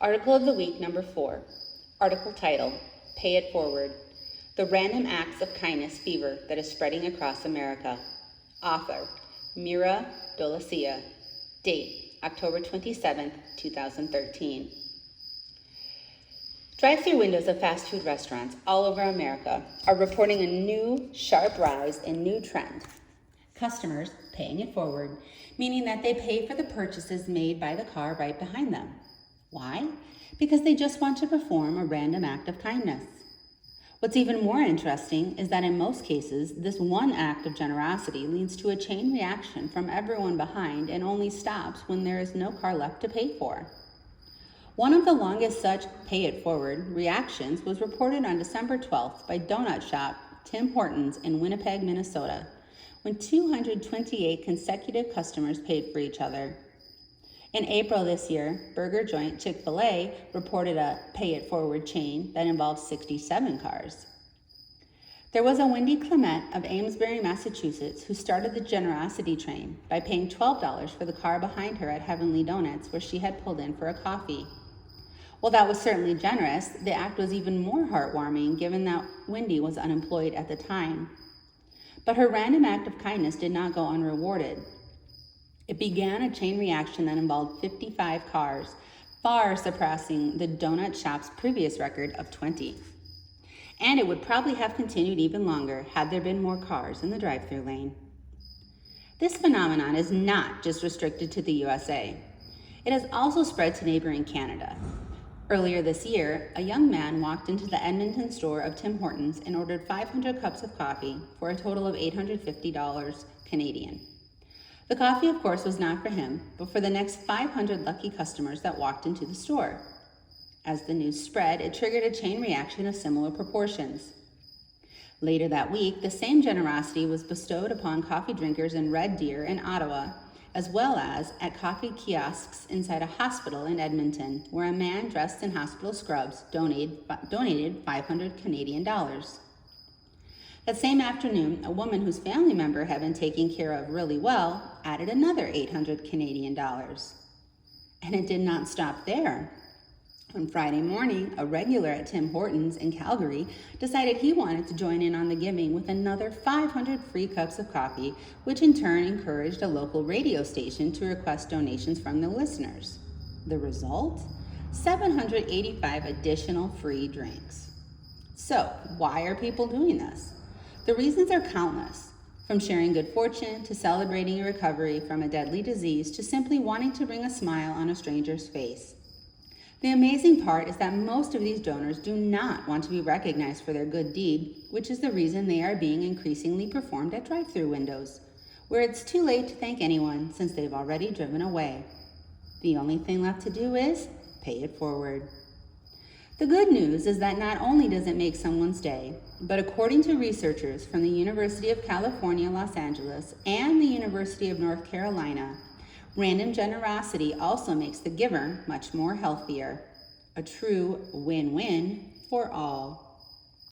Article of the Week number 4. Article title, Pay It Forward. The Random Acts of Kindness Fever that is spreading across America. Author, Mira Dolacia. Date, October 27, 2013. Drive-through windows of fast food restaurants all over America are reporting a new, sharp rise in new trend. Customers paying it forward, meaning that they pay for the purchases made by the car right behind them. Why? Because they just want to perform a random act of kindness. What's even more interesting is that in most cases, this one act of generosity leads to a chain reaction from everyone behind and only stops when there is no car left to pay for. One of the longest such pay it forward reactions was reported on December 12th by donut shop Tim Hortons in Winnipeg, Minnesota, when 228 consecutive customers paid for each other. In April this year, burger joint Chick-fil-A reported a pay it forward chain that involved 67 cars. There was a Wendy Clement of Amesbury, Massachusetts, who started the generosity train by paying $12 for the car behind her at Heavenly Donuts, where she had pulled in for a coffee. While that was certainly generous, the act was even more heartwarming given that Wendy was unemployed at the time. But her random act of kindness did not go unrewarded. It began a chain reaction that involved 55 cars, far surpassing the donut shop's previous record of 20. And it would probably have continued even longer had there been more cars in the drive-thru lane. This phenomenon is not just restricted to the USA. It has also spread to neighboring Canada. Earlier this year, a young man walked into the Edmonton store of Tim Hortons and ordered 500 cups of coffee for a total of $850 Canadian. The coffee, of course, was not for him, but for the next 500 lucky customers that walked into the store. As the news spread, it triggered a chain reaction of similar proportions. Later that week, the same generosity was bestowed upon coffee drinkers in Red Deer in Ottawa, as well as at coffee kiosks inside a hospital in Edmonton, where a man dressed in hospital scrubs donated 500 Canadian dollars. That same afternoon, a woman whose family member had been taken care of really well added another 800 Canadian dollars. And it did not stop there. On Friday morning, a regular at Tim Hortons in Calgary decided he wanted to join in on the giving with another 500 free cups of coffee, which in turn encouraged a local radio station to request donations from the listeners. The result? 785 additional free drinks. So, why are people doing this? The reasons are countless, from sharing good fortune to celebrating a recovery from a deadly disease to simply wanting to bring a smile on a stranger's face. The amazing part is that most of these donors do not want to be recognized for their good deed, which is the reason they are being increasingly performed at drive-thru windows, where it's too late to thank anyone since they've already driven away. The only thing left to do is pay it forward. The good news is that not only does it make someone's day, but according to researchers from the University of California, Los Angeles, and the University of North Carolina, random generosity also makes the giver much more healthier. A true win-win for all.